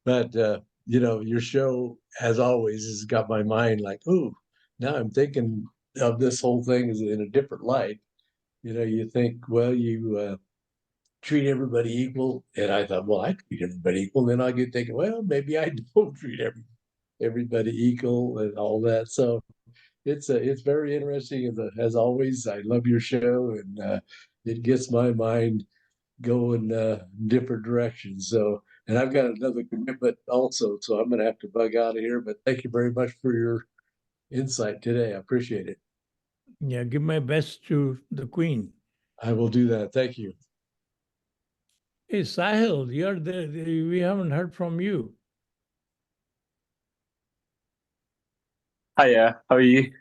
but your show, as always, has got my mind like, ooh, now I'm thinking of this whole thing as in a different light. You think, well, you treat everybody equal, and I thought, well, I treat everybody equal. Then I get thinking, well, maybe I don't treat everybody equal and all that. So it's very interesting as always. I love your show, and it gets my mind going different directions. So, and I've got another commitment also, so I'm going to have to bug out of here. But thank you very much for your insight today. I appreciate it. Yeah, give my best to the Queen. I will do that. Thank you. Hey, Sahil, you're there. We haven't heard from you. Hiya, how are you?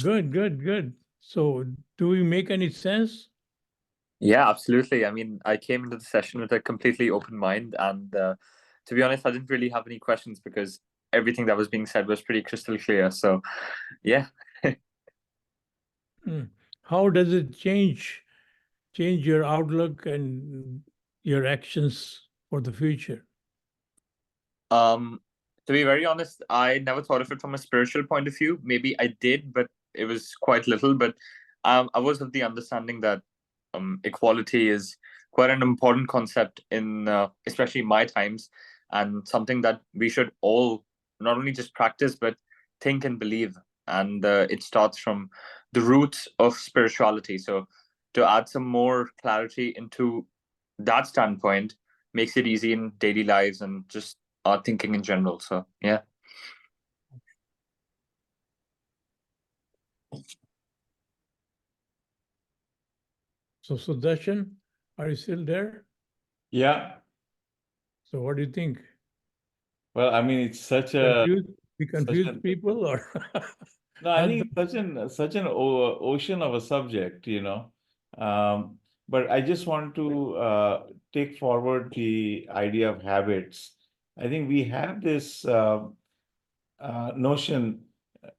Good, good, good. So, do we make any sense? Yeah, absolutely. I mean, I came into the session with a completely open mind, and to be honest, I didn't really have any questions because everything that was being said was pretty crystal clear. So, yeah. How does it change your outlook and your actions for the future? To be very honest, I never thought of it from a spiritual point of view. Maybe I did, but it was quite little. But I was of the understanding that equality is quite an important concept in especially my times, and something that we should all not only just practice but think and believe. And it starts from the roots of spirituality. So to add some more clarity into that standpoint makes it easy in daily lives and just our thinking in general. So yeah. So, Sudarshan, are you still there? Yeah. So, what do you think? Well, I mean, it's such a We confuse people, or no, I think it's such an ocean of a subject, but I just want to take forward the idea of habits. I think we have this notion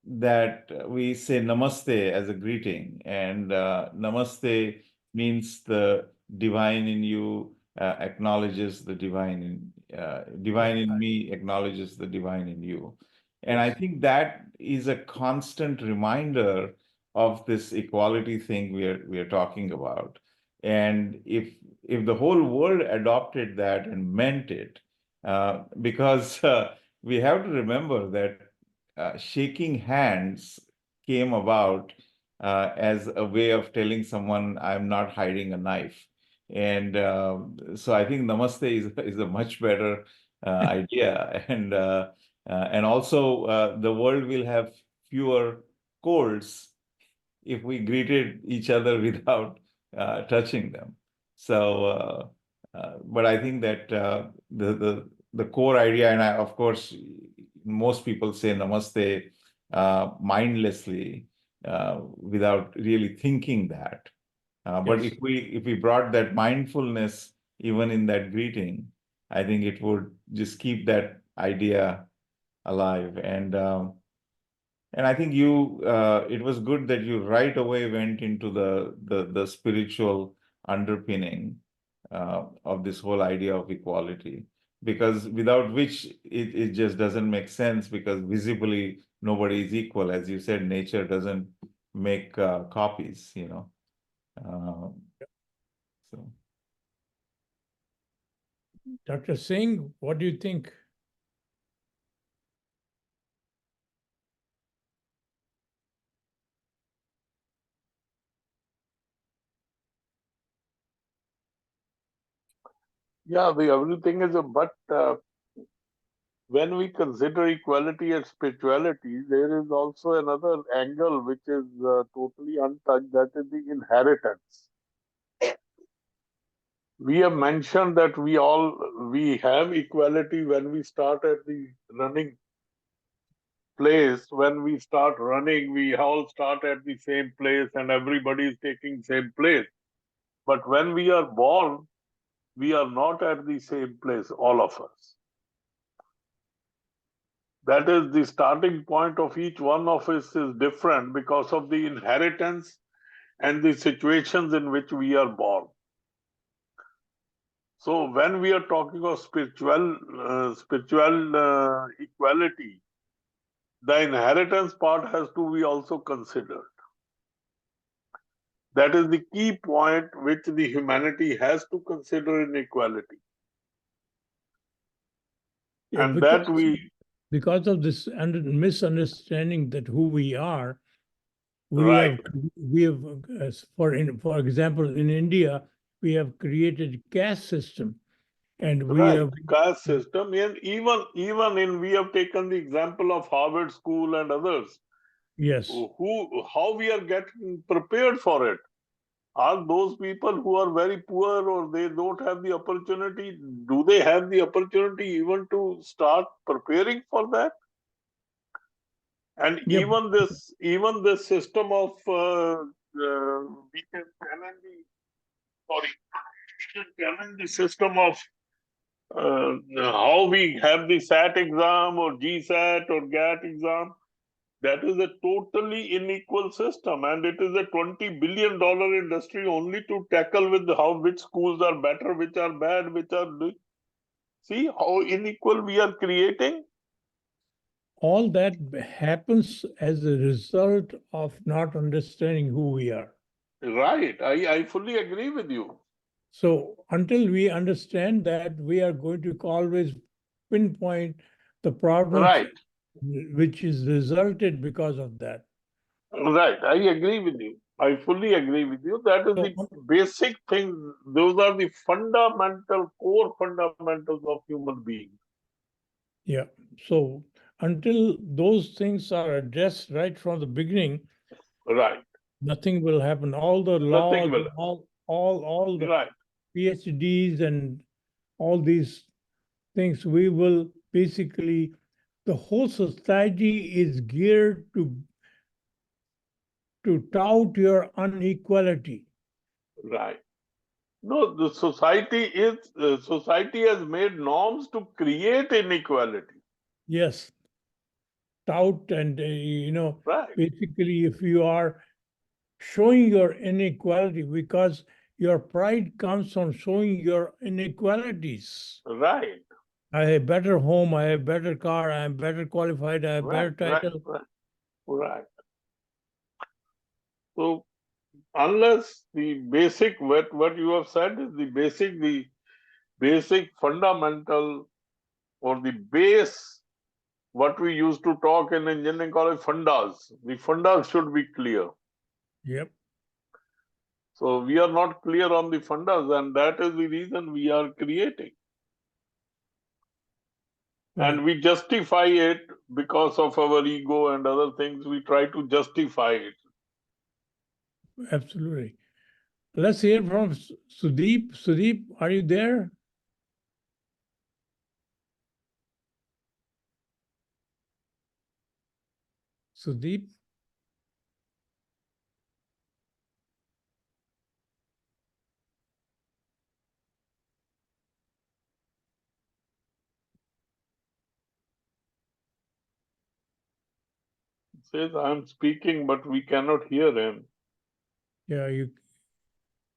that we say namaste as a greeting, and namaste means the divine in you acknowledges the divine in me acknowledges the divine in you. And I think that is a constant reminder of this equality thing we are talking about. And if the whole world adopted that and meant it, because we have to remember that shaking hands came about as a way of telling someone I'm not hiding a knife. And so I think namaste is a much better idea. And also the world will have fewer colds if we greeted each other without touching them. So, but I think that the core idea, and of course, most people say namaste mindlessly without really thinking that. But Yes. if we brought that mindfulness even in that greeting, I think it would just keep that idea alive. And I think it was good that you right away went into the spiritual underpinning of this whole idea of equality, because without which it just doesn't make sense, because visibly nobody is equal. As you said, nature doesn't make copies, you know. So. Dr. Singh, what do you think? Yeah, everything is a but. When we consider equality and spirituality, there is also another angle which is totally untouched, that is the inheritance. We have mentioned that we have equality when we start at the running place. When we start running, we all start at the same place and everybody is taking same place. But when we are born, we are not at the same place, all of us. That is, the starting point of each one of us is different because of the inheritance and the situations in which we are born. So when we are talking of spiritual equality, the inheritance part has to be also considered. That is the key point which the humanity has to consider in equality. Yeah, And that because of this misunderstanding that who we are, right. we have for example, in India, we have created a caste system, and we Right, have caste system, and even in we have taken the example of Harvard School and others. yes, How we are getting prepared for it? Are those people who are very poor or they don't have the opportunity? Do they have the opportunity even to start preparing for that? And yep. even this system of we can challenge the system of how we have the SAT exam or GSAT or GAT exam. That is a totally unequal system, and it is a $20 billion industry only to tackle with which schools are better, which are bad, which are. See how unequal we are creating. All that happens as a result of not understanding who we are. Right, I fully agree with you. So until we understand that, we are going to always pinpoint the problems, Right, which is resulted because of that. right. I agree with you. I fully agree with you. That is the So, basic thing. Those are the core fundamentals of human beings. yeah. So until those things are addressed right from the beginning, Right. nothing will happen. All the Nothing laws, will. all the Right. PhDs and all these things, we will basically, the whole society is geared to tout your inequality. Right. No, the society has made norms to create inequality. Yes, tout and Right. basically, if you are showing your inequality, because your pride comes from showing your inequalities. Right. I have better home, I have better car, I am better qualified, I have better Right. title. Right. So unless the basic what you have said is the basic fundamental or the base, what we used to talk in engineering college, fundas. The fundas should be clear. Yep. So we are not clear on the fundas, and that is the reason we are creating. Right. And we justify it because of our ego and other things. We try to justify it. Absolutely. Let's hear from Sudeep. Sudeep, are you there? Sudeep? says I'm speaking, but we cannot hear him. Yeah,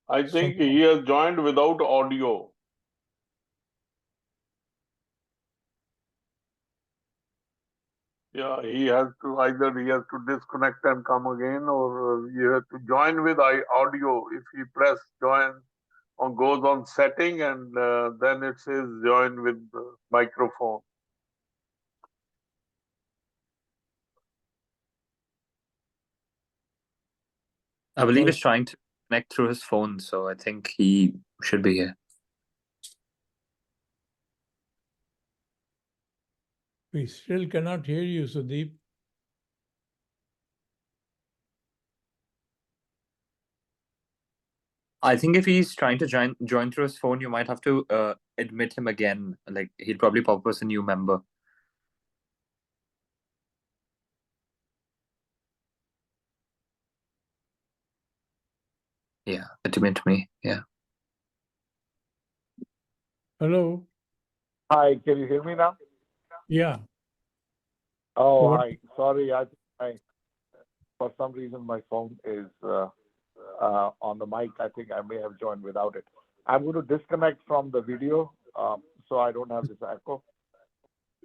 I think he has joined without audio. Yeah, he has to disconnect and come again, or he has to join with audio. If he press join on goes on setting, and then it says join with the microphone. I believe he's trying to connect through his phone, so I think he should be here. we still cannot hear you, Sudeep. I think if he's trying to join through his phone, you might have to admit him again. Like he'd probably pop up as a new member. Yeah, admit me. Yeah. Hello. Hi, can you hear me now? Yeah. Oh, What- hi. Sorry, I for some reason my phone is on the mic. I think I may have joined without it. I'm going to disconnect from the video so I don't have this echo.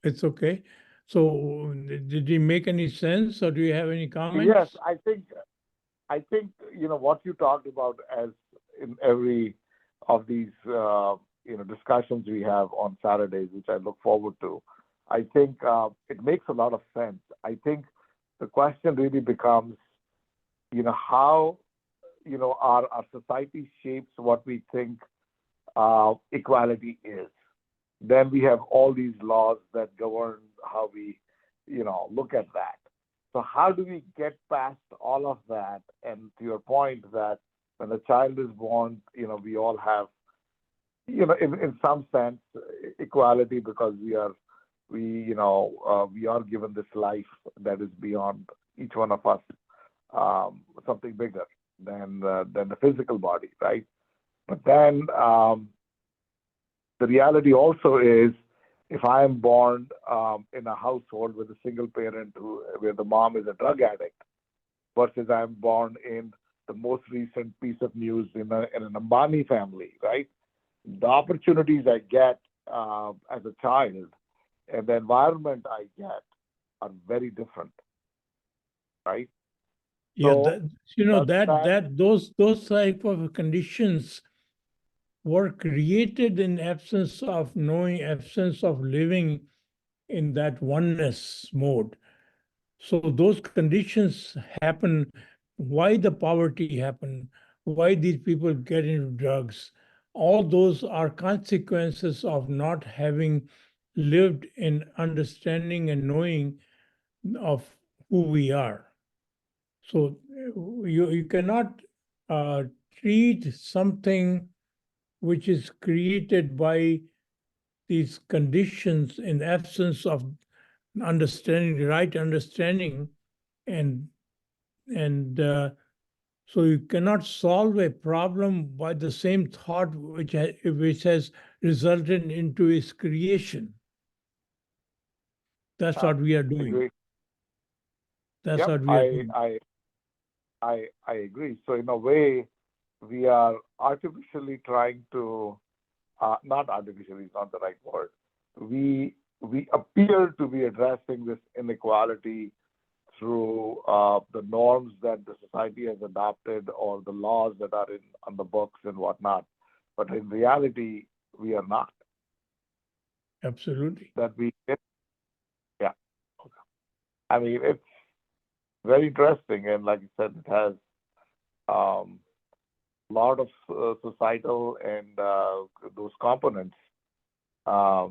It's okay. So did he make any sense, or do you have any comments? Yes, I think what you talked about, as in every of these discussions we have on Saturdays, which I look forward to. I think it makes a lot of sense. I think the question really becomes, how our society shapes what we think equality is. Then we have all these laws that govern how we look at that. So how do we get past all of that? And to your point that when a child is born, we all have, in some sense, equality, because we are given this life that is beyond each one of us, something bigger than the physical body, right? But then the reality also is, if I am born in a household with a single parent where the mom is a drug addict, versus I'm born in the most recent piece of news in an Ambani family, right? The opportunities I get as a child and the environment I get are very different, right? Yeah, So, those type of conditions were created in absence of knowing, absence of living in that oneness mode. So those conditions happen. Why the poverty happen? Why these people get into drugs? All those are consequences of not having lived in understanding and knowing of who we are. So you cannot treat something which is created by these conditions in absence of understanding, right understanding, and so you cannot solve a problem by the same thought which has resulted into its creation. That's what we are doing. agree. That's Yep, what we are doing. I agree. So in a way, we are artificially trying to, not artificially is not the right word. We appear to be addressing this inequality through the norms that the society has adopted or the laws that are on the books and whatnot. But in reality, we are not. Absolutely. Yeah. I mean, it's very interesting, and like you said, it has a lot of societal and those components that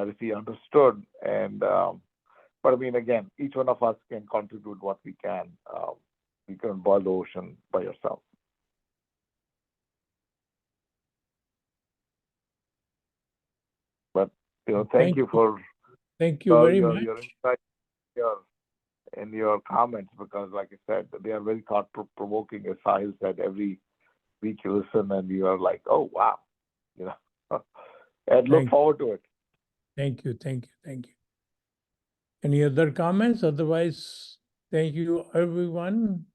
if we understood, and but I mean, again, each one of us can contribute what we can. You can boil the ocean by yourself. But thank you for thank you very your much. insight, and your comments, because like I said, they are very thought-provoking. As Sahil said, every week you listen and you are like, oh, wow, and look forward to it. Thank you. Any other comments? Otherwise, thank you, everyone.